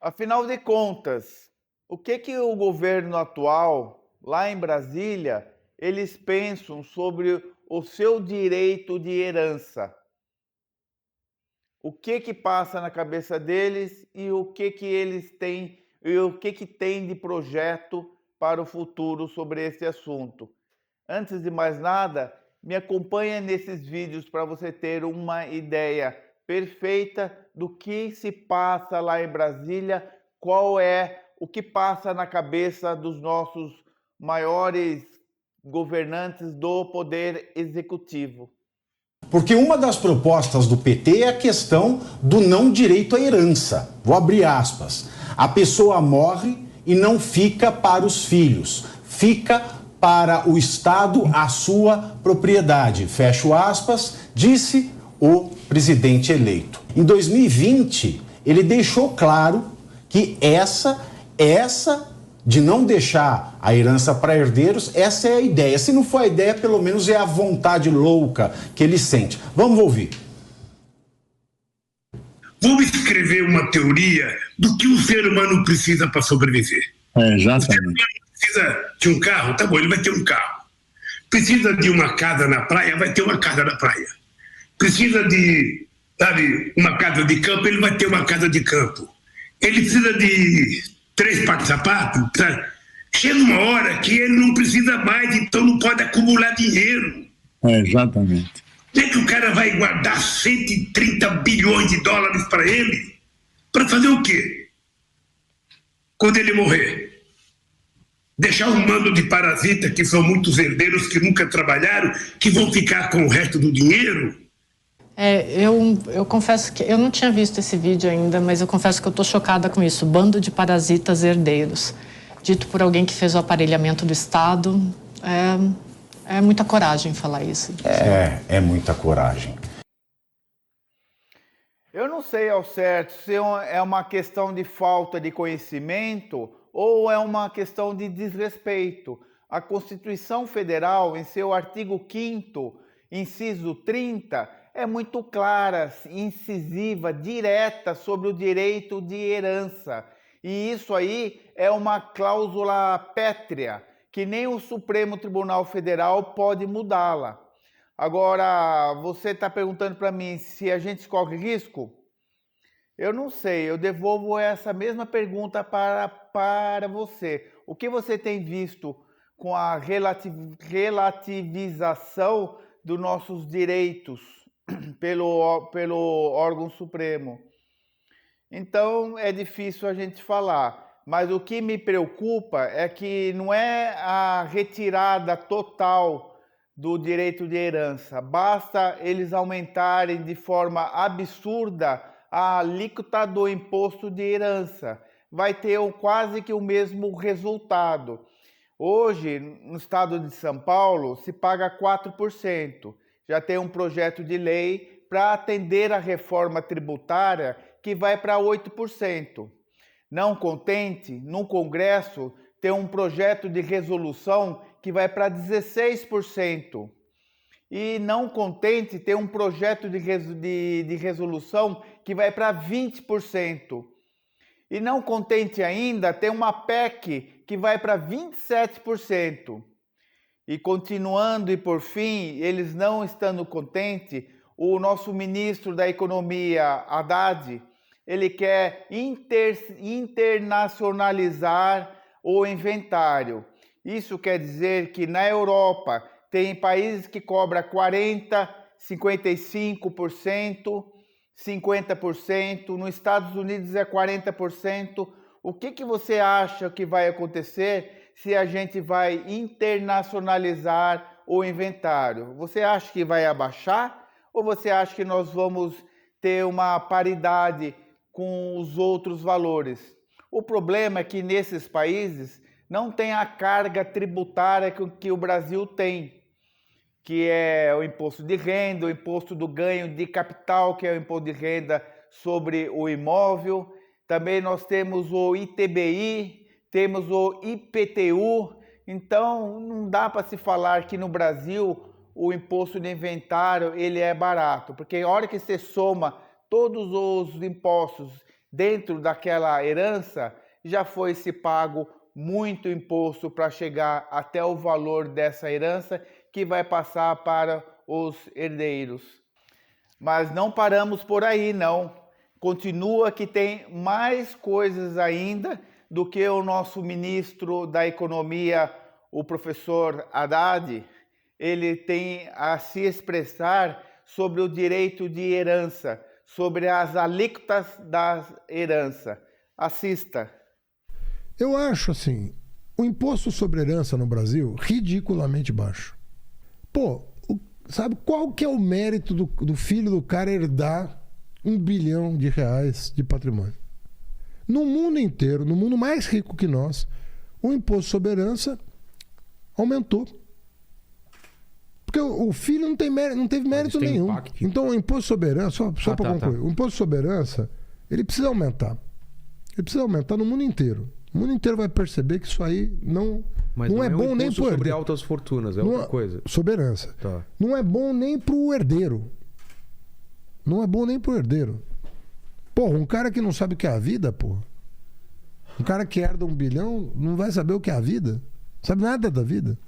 Afinal de contas, o que o governo atual, lá em Brasília, eles pensam sobre o seu direito de herança? O que passa na cabeça deles e o que eles têm e o que tem de projeto para o futuro sobre esse assunto? Antes de mais nada, me acompanha nesses vídeos para você ter uma ideia perfeita do que se passa lá em Brasília, qual é o que passa na cabeça dos nossos maiores governantes do poder executivo. Porque uma das propostas do PT é a questão do não direito à herança. Vou abrir aspas. A pessoa morre e não fica para os filhos, fica para o Estado a sua propriedade. Fecho aspas, disse o presidente eleito. Em 2020, ele deixou claro que essa de não deixar a herança para herdeiros, essa é a ideia. Se não for a ideia, pelo menos é a vontade louca que ele sente. Vamos ouvir. Vamos escrever uma teoria do que o ser humano precisa para sobreviver. Exatamente. O ser humano precisa de um carro, tá bom, ele vai ter um carro. Precisa de uma casa na praia, vai ter uma casa na praia. Precisa de, uma casa de campo, ele vai ter uma casa de campo. Ele precisa de 3 pares de sapato. Chega uma hora que ele não precisa mais, então não pode acumular dinheiro. Exatamente. Onde é que o cara vai guardar 130 bilhões de dólares para ele? Para fazer o quê? Quando ele morrer? Deixar um bando de parasitas, que são muitos herdeiros que nunca trabalharam, que vão ficar com o resto do dinheiro? Eu confesso que eu não tinha visto esse vídeo ainda, mas eu confesso que eu estou chocada com isso. Bando de parasitas herdeiros. Dito por alguém que fez o aparelhamento do Estado. É muita coragem falar isso. É muita coragem. Eu não sei ao certo se é uma questão de falta de conhecimento ou é uma questão de desrespeito. A Constituição Federal, em seu artigo 5º, inciso 30, é muito clara, incisiva, direta sobre o direito de herança. E isso aí é uma cláusula pétrea, que nem o Supremo Tribunal Federal pode mudá-la. Agora, você está perguntando para mim se a gente corre risco? Eu não sei, eu devolvo essa mesma pergunta para você. O que você tem visto com a relativização dos nossos direitos pelo órgão supremo? Então é difícil a gente falar, mas o que me preocupa é que não é a retirada total do direito de herança, basta eles aumentarem de forma absurda a alíquota do imposto de herança, vai ter quase que o mesmo resultado. Hoje, no estado de São Paulo, se paga 4%. Já tem um projeto de lei para atender a reforma tributária que vai para 8%. Não contente, no Congresso tem um projeto de resolução que vai para 16%. E não contente, tem um projeto de resolução que vai para 20%. E não contente ainda, tem uma PEC que vai para 27%. E continuando, e por fim, eles não estando contentes, o nosso ministro da Economia, Haddad, ele quer internacionalizar o inventário. Isso quer dizer que na Europa tem países que cobram 40%, 55%, 50%, nos Estados Unidos é 40%. O que você acha que vai acontecer se a gente vai internacionalizar o inventário? Você acha que vai abaixar ou você acha que nós vamos ter uma paridade com os outros valores? O problema é que nesses países não tem a carga tributária que o Brasil tem, que é o imposto de renda, o imposto do ganho de capital, que é o imposto de renda sobre o imóvel. Também nós temos o ITBI, temos o IPTU. Então, não dá para se falar que no Brasil o imposto de inventário ele é barato, porque a hora que você soma todos os impostos dentro daquela herança, já foi se pago muito imposto para chegar até o valor dessa herança que vai passar para os herdeiros. Mas não paramos por aí, não. Continua que tem mais coisas ainda do que o nosso ministro da Economia, o professor Haddad, ele tem a se expressar sobre o direito de herança, sobre as alíquotas da herança. Assista. Eu acho assim, o imposto sobre herança no Brasil ridiculamente baixo. Pô, sabe qual que é o mérito do filho do cara herdar R$1 bilhão de patrimônio? No mundo inteiro, no mundo mais rico que nós, o imposto sobre herança aumentou. Porque o filho não teve mérito nenhum. Impacto. Então o imposto sobre herança, só para concluir, o imposto sobre herança, ele precisa aumentar. Ele precisa aumentar no mundo inteiro. O mundo inteiro vai perceber que isso aí não é bom nem pro herdeiro. Sobre altas fortunas, é outra coisa. Sobre herança. Tá. Não é bom nem pro herdeiro. Não é bom nem pro herdeiro. Porra, um cara que não sabe o que é a vida, porra. Um cara que herda R$1 bilhão não vai saber o que é a vida. Sabe nada da vida.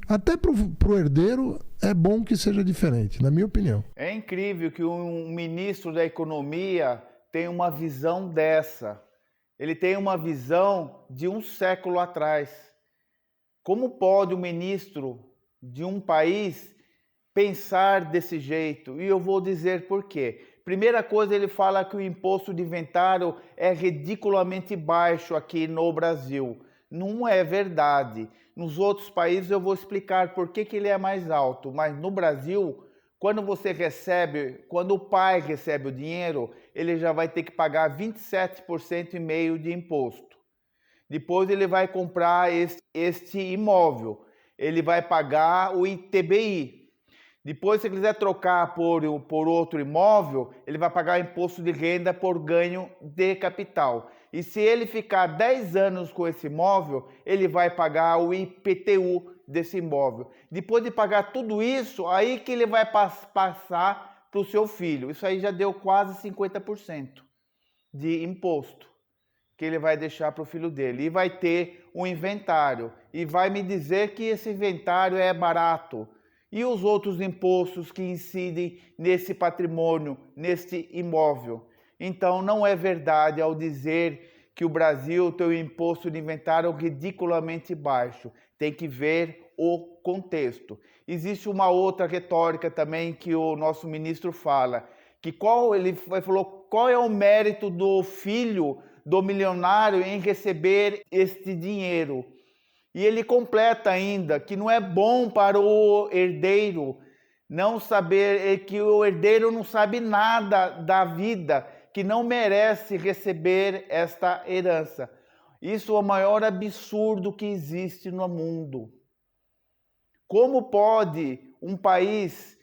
Até pro herdeiro é bom que seja diferente, na minha opinião. É incrível que um ministro da Economia tenha uma visão dessa. Ele tem uma visão de um século atrás. Como pode um ministro de um país pensar desse jeito? E eu vou dizer por quê. Primeira coisa, ele fala que o imposto de inventário é ridiculamente baixo aqui no Brasil. Não é verdade. Nos outros países eu vou explicar por que ele é mais alto. Mas no Brasil, quando o pai recebe o dinheiro, ele já vai ter que pagar 27,5% de imposto. Depois ele vai comprar este imóvel. Ele vai pagar o ITBI. Depois, se ele quiser trocar por outro imóvel, ele vai pagar imposto de renda por ganho de capital. E se ele ficar 10 anos com esse imóvel, ele vai pagar o IPTU desse imóvel. Depois de pagar tudo isso, aí que ele vai passar para o seu filho. Isso aí já deu quase 50% de imposto que ele vai deixar para o filho dele. E vai ter um inventário. E vai me dizer que esse inventário é barato. E os outros impostos que incidem nesse patrimônio, neste imóvel. Então, não é verdade ao dizer que o Brasil tem um imposto de inventário ridiculamente baixo. Tem que ver o contexto. Existe uma outra retórica também que o nosso ministro fala, que ele falou qual é o mérito do filho do milionário em receber este dinheiro. E ele completa ainda que não é bom para o herdeiro não saber, que o herdeiro não sabe nada da vida, que não merece receber esta herança. Isso é o maior absurdo que existe no mundo. Como pode um país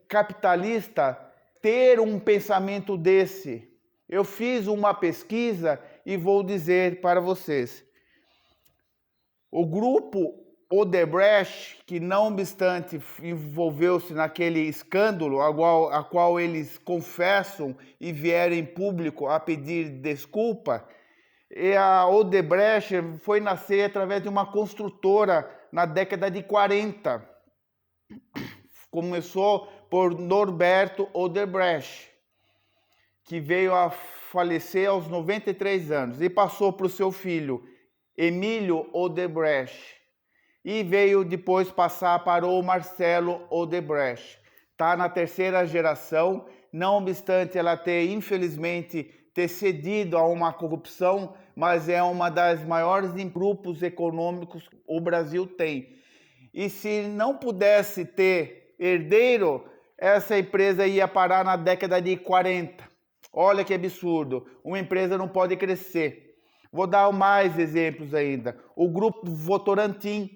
capitalista ter um pensamento desse? Eu fiz uma pesquisa e vou dizer para vocês. O grupo Odebrecht, que não obstante envolveu-se naquele escândalo a qual eles confessam e vieram em público a pedir desculpa, e a Odebrecht foi nascer através de uma construtora na década de 40. Começou por Norberto Odebrecht, que veio a falecer aos 93 anos e passou para o seu filho, Emílio Odebrecht, e veio depois passar para o Marcelo Odebrecht. Está na terceira geração, não obstante ela infelizmente ter cedido a uma corrupção, mas é uma das maiores grupos econômicos que o Brasil tem. E se não pudesse ter herdeiro, essa empresa ia parar na década de 40. Olha que absurdo, uma empresa não pode crescer. Vou dar mais exemplos ainda. O grupo Votorantim,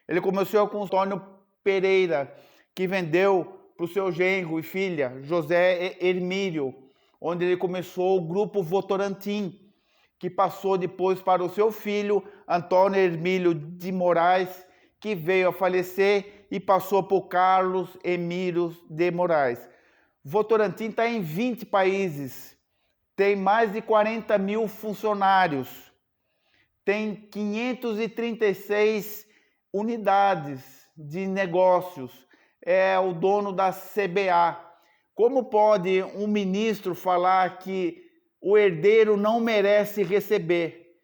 ele começou com o Antônio Pereira, que vendeu para o seu genro e filha, José Hermílio, onde ele começou o grupo Votorantim, que passou depois para o seu filho, Antônio Hermílio de Moraes, que veio a falecer e passou por Carlos Emílio de Moraes. Votorantim está em 20 países. tem mais de 40 mil funcionários, tem 536 unidades de negócios, é o dono da CBA. Como pode um ministro falar que o herdeiro não merece receber?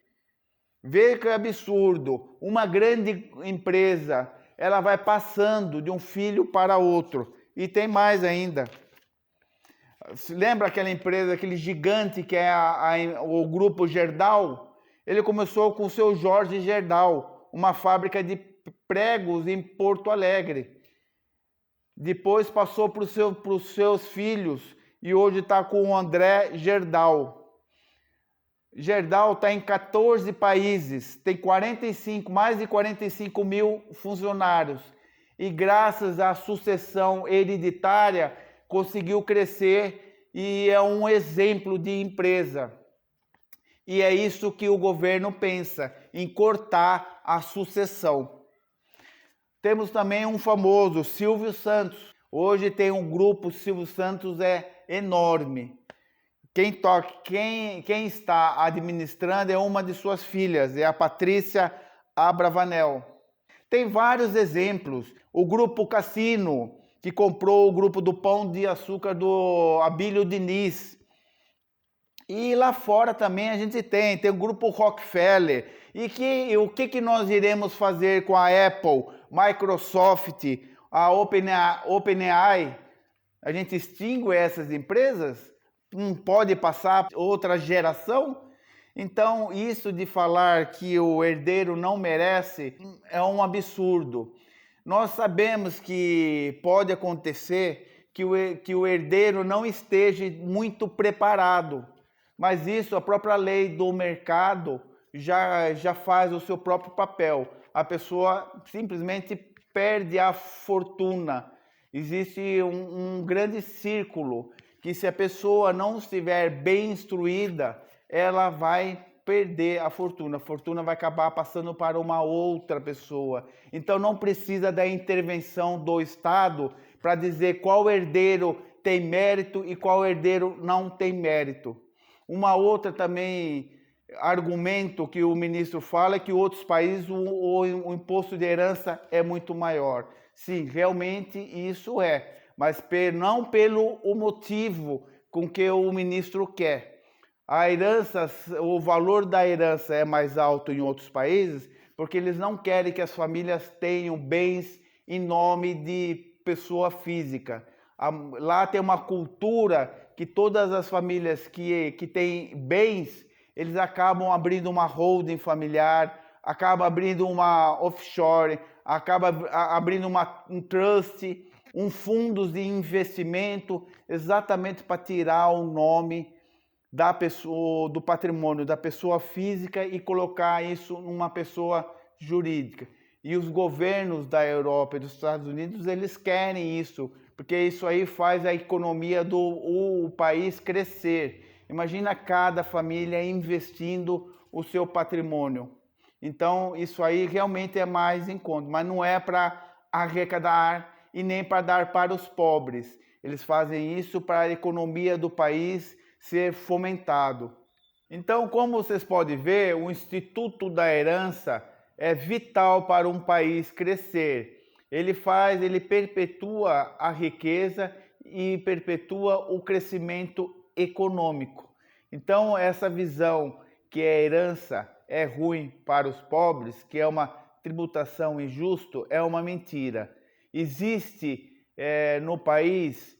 Vê que absurdo, uma grande empresa, ela vai passando de um filho para outro. E tem mais ainda. Lembra aquela empresa, aquele gigante que é o Grupo Gerdau? Ele começou com o seu Jorge Gerdau, uma fábrica de pregos em Porto Alegre. Depois passou para os seus filhos e hoje está com o André Gerdau. Gerdau está em 14 países, tem mais de 45 mil funcionários. E graças à sucessão hereditária, conseguiu crescer e é um exemplo de empresa. E é isso que o governo pensa, em cortar a sucessão. Temos também um famoso, Silvio Santos. Hoje tem um grupo, Silvio Santos é enorme. Quem está administrando é uma de suas filhas, é a Patrícia Abravanel. Tem vários exemplos. O Grupo Cassino, que comprou o grupo do Pão de Açúcar do Abílio Diniz. E lá fora também a gente tem o Grupo Rockefeller. E o que nós iremos fazer com a Apple, Microsoft, a OpenAI? A gente extingue essas empresas? Não pode passar outra geração? Então, isso de falar que o herdeiro não merece é um absurdo. Nós sabemos que pode acontecer que o herdeiro não esteja muito preparado, mas isso, a própria lei do mercado já faz o seu próprio papel. A pessoa simplesmente perde a fortuna. Existe um grande círculo que, se a pessoa não estiver bem instruída, ela vai perder a fortuna vai acabar passando para uma outra pessoa. Então não precisa da intervenção do Estado para dizer qual herdeiro tem mérito e qual herdeiro não tem mérito. Uma outra também argumento que o ministro fala é que em outros países o imposto de herança é muito maior. Sim, realmente isso é, mas não pelo motivo com que o ministro quer. A herança, o valor da herança é mais alto em outros países porque eles não querem que as famílias tenham bens em nome de pessoa física. Lá tem uma cultura que todas as famílias que têm bens, eles acabam abrindo uma holding familiar, acabam abrindo uma offshore, acabam abrindo um trust, fundos de investimento, exatamente para tirar o nome da pessoa, do patrimônio da pessoa física e colocar isso numa pessoa jurídica. E os governos da Europa e dos Estados Unidos, eles querem isso, porque isso aí faz a economia do país crescer. Imagina cada família investindo o seu patrimônio. Então, isso aí realmente é mais em conta, mas não é para arrecadar e nem para dar para os pobres. Eles fazem isso para a economia do país ser fomentado. Então, como vocês podem ver, o Instituto da Herança é vital para um país crescer. Ele perpetua a riqueza e perpetua o crescimento econômico. Então, essa visão que a herança é ruim para os pobres, que é uma tributação injusta, é uma mentira. Existe no país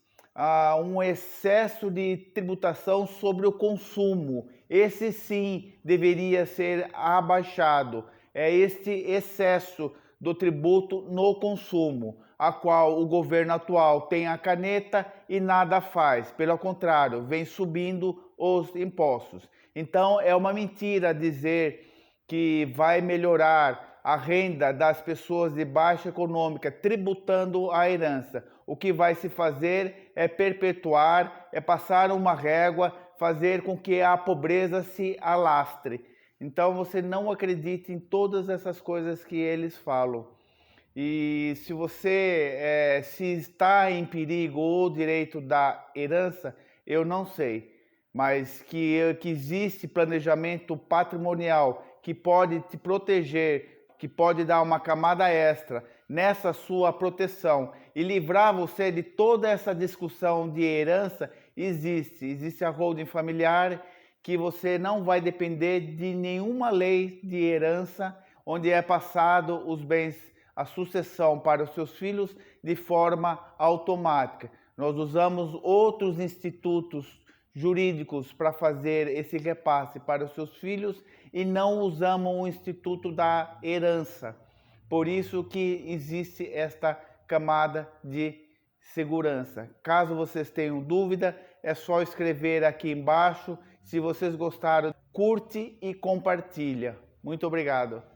um excesso de tributação sobre o consumo. Esse sim deveria ser abaixado. É este excesso do tributo no consumo, a qual o governo atual tem a caneta e nada faz. Pelo contrário, vem subindo os impostos. Então é uma mentira dizer que vai melhorar a renda das pessoas de baixa econômica tributando a herança. O que vai se fazer é perpetuar, é passar uma régua, fazer com que a pobreza se alastre. Então você não acredite em todas essas coisas que eles falam. E se você se está em perigo o direito da herança, eu não sei. mas que existe planejamento patrimonial que pode te proteger, que pode dar uma camada extra nessa sua proteção e livrar você de toda essa discussão de herança, existe a holding familiar, que você não vai depender de nenhuma lei de herança, onde é passado os bens, a sucessão para os seus filhos de forma automática. Nós usamos outros institutos jurídicos para fazer esse repasse para os seus filhos e não usamos o instituto da herança. Por isso que existe esta camada de segurança. Caso vocês tenham dúvida, é só escrever aqui embaixo. Se vocês gostaram, curte e compartilha. Muito obrigado.